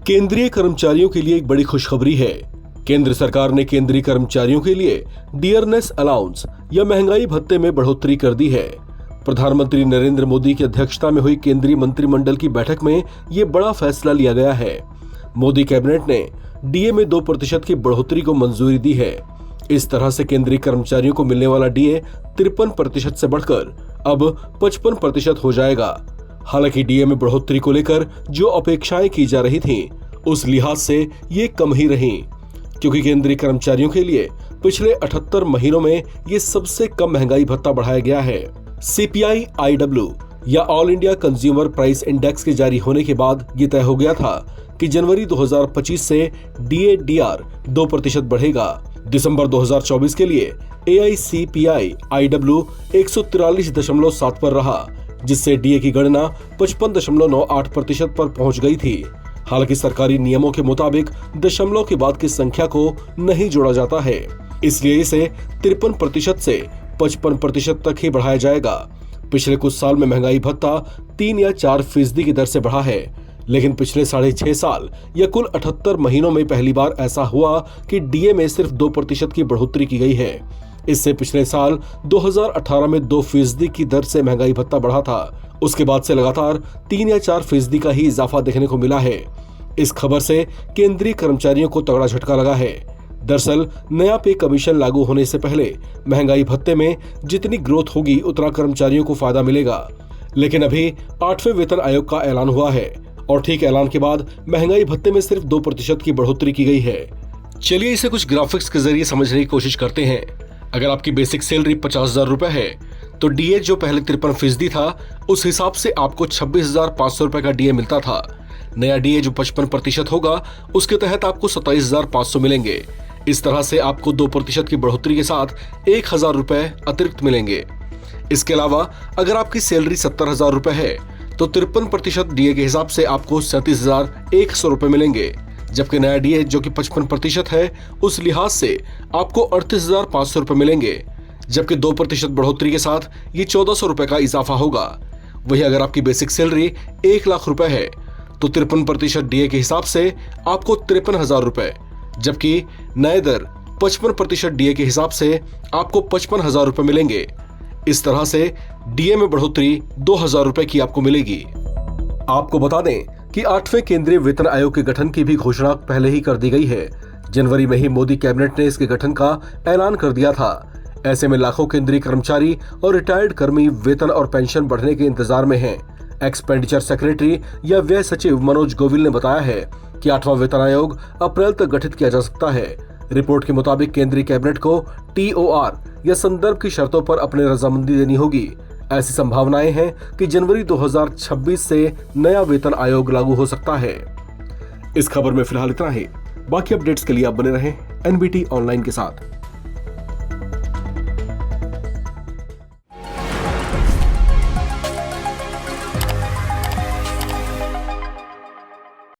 केंद्रीय कर्मचारियों के लिए एक बड़ी खुशखबरी है। केंद्र सरकार ने केंद्रीय कर्मचारियों के लिए डियरनेस अलाउंस या महंगाई भत्ते में बढ़ोतरी कर दी है। प्रधानमंत्री नरेंद्र मोदी की अध्यक्षता में हुई केंद्रीय मंत्रिमंडल की बैठक में ये बड़ा फैसला लिया गया है। मोदी कैबिनेट ने डीए में 2% की बढ़ोतरी को मंजूरी दी है। इस तरह से केंद्रीय कर्मचारियों को मिलने वाला डीए 53% से बढ़कर अब 55% हो जाएगा। हालांकि डीए में बढ़ोतरी को लेकर जो अपेक्षाएं की जा रही थीं, उस लिहाज से ये कम ही रहीं, क्योंकि केंद्रीय कर्मचारियों के लिए पिछले 78 महीनों में ये सबसे कम महंगाई भत्ता बढ़ाया गया है। CPI-IW या all India consumer price index के जारी होने के बाद ये तय हो गया था कि जनवरी 2025 से DA/DR 2% बढ़ेगा। दिसंबर 2024 के लिए AICPI-IW 143.7 पर रहा, जिससे डीए की गणना 55.98% पर पहुंच गई थी। हालांकि सरकारी नियमों के मुताबिक दशमलव के बाद की संख्या को नहीं जोड़ा जाता है, इसलिए इसे 53% से 55% तक ही बढ़ाया जाएगा। पिछले कुछ साल में महंगाई भत्ता 3 या 4% की दर से बढ़ा है, लेकिन पिछले 6.5 साल या कुल 78 महीनों में पहली बार ऐसा हुआ कि डीए में सिर्फ 2% की बढ़ोतरी की गई है। इससे पिछले साल 2018 में 2% की दर से महंगाई भत्ता बढ़ा था। उसके बाद से लगातार 3 या 4% का ही इजाफा देखने को मिला है। इस खबर से केंद्रीय कर्मचारियों को तगड़ा झटका लगा है। दरअसल नया पे कमीशन लागू होने से पहले महंगाई भत्ते में जितनी ग्रोथ होगी उतना कर्मचारियों को फायदा मिलेगा, लेकिन अभी 8वें वेतन आयोग का ऐलान हुआ है और ठीक ऐलान के बाद महंगाई भत्ते में सिर्फ 2% की बढ़ोतरी की गई है। चलिए इसे कुछ ग्राफिक्स के जरिए समझने की कोशिश करते हैं। अगर आपकी बेसिक सैलरी 50,000 रुपए है, तो डीए जो पहले 53% था, उस हिसाब से आपको 26,500 रुपए का डीए मिलता था। नया डीए जो 55% होगा, उसके तहत आपको 27,500 मिलेंगे। इस तरह से आपको 2% की बढ़ोतरी के साथ 1,000 रुपए अतिरिक्त मिलेंगे। इसके अलावा अगर आपकी सैलरी 70,000 रुपए है, तो 53% डीए के हिसाब से आपको 37,100 रुपए मिलेंगे, जबकि नया डीए जो कि 55% है, उस लिहाज से आपको 38,500 रुपए मिलेंगे, जबकि 2% बढ़ोतरी के साथ ये 1,400 रुपए का इजाफा होगा। वही अगर आपकी बेसिक सैलरी 1 लाख रुपए है, तो 53% डीए के हिसाब से आपको 53,000 रुपए, जबकि नए दर 55% डीए के हिसाब से आपको 55,000 रुपए मिलेंगे। इस तरह से डीए में बढ़ोतरी 2,000 रुपए की आपको मिलेगी। आपको बता दें कि 8वें केंद्रीय वेतन आयोग के गठन की भी घोषणा पहले ही कर दी गई है। जनवरी में ही मोदी कैबिनेट ने इसके गठन का ऐलान कर दिया था। ऐसे में लाखों केंद्रीय कर्मचारी और रिटायर्ड कर्मी वेतन और पेंशन बढ़ने के इंतजार में हैं। एक्सपेंडिचर सेक्रेटरी या व्यय सचिव मनोज गोविल ने बताया है कि 8वां वेतन आयोग अप्रैल तक गठित किया जा सकता है। रिपोर्ट के मुताबिक केंद्रीय कैबिनेट को TOR या संदर्भ की शर्तों पर अपनी रजामंदी देनी होगी। ऐसी संभावनाएं हैं कि जनवरी 2026 से नया वेतन आयोग लागू हो सकता है। इस खबर में फिलहाल इतना ही। बाकी अपडेट्स के लिए आप बने रहें NBT ऑनलाइन के साथ।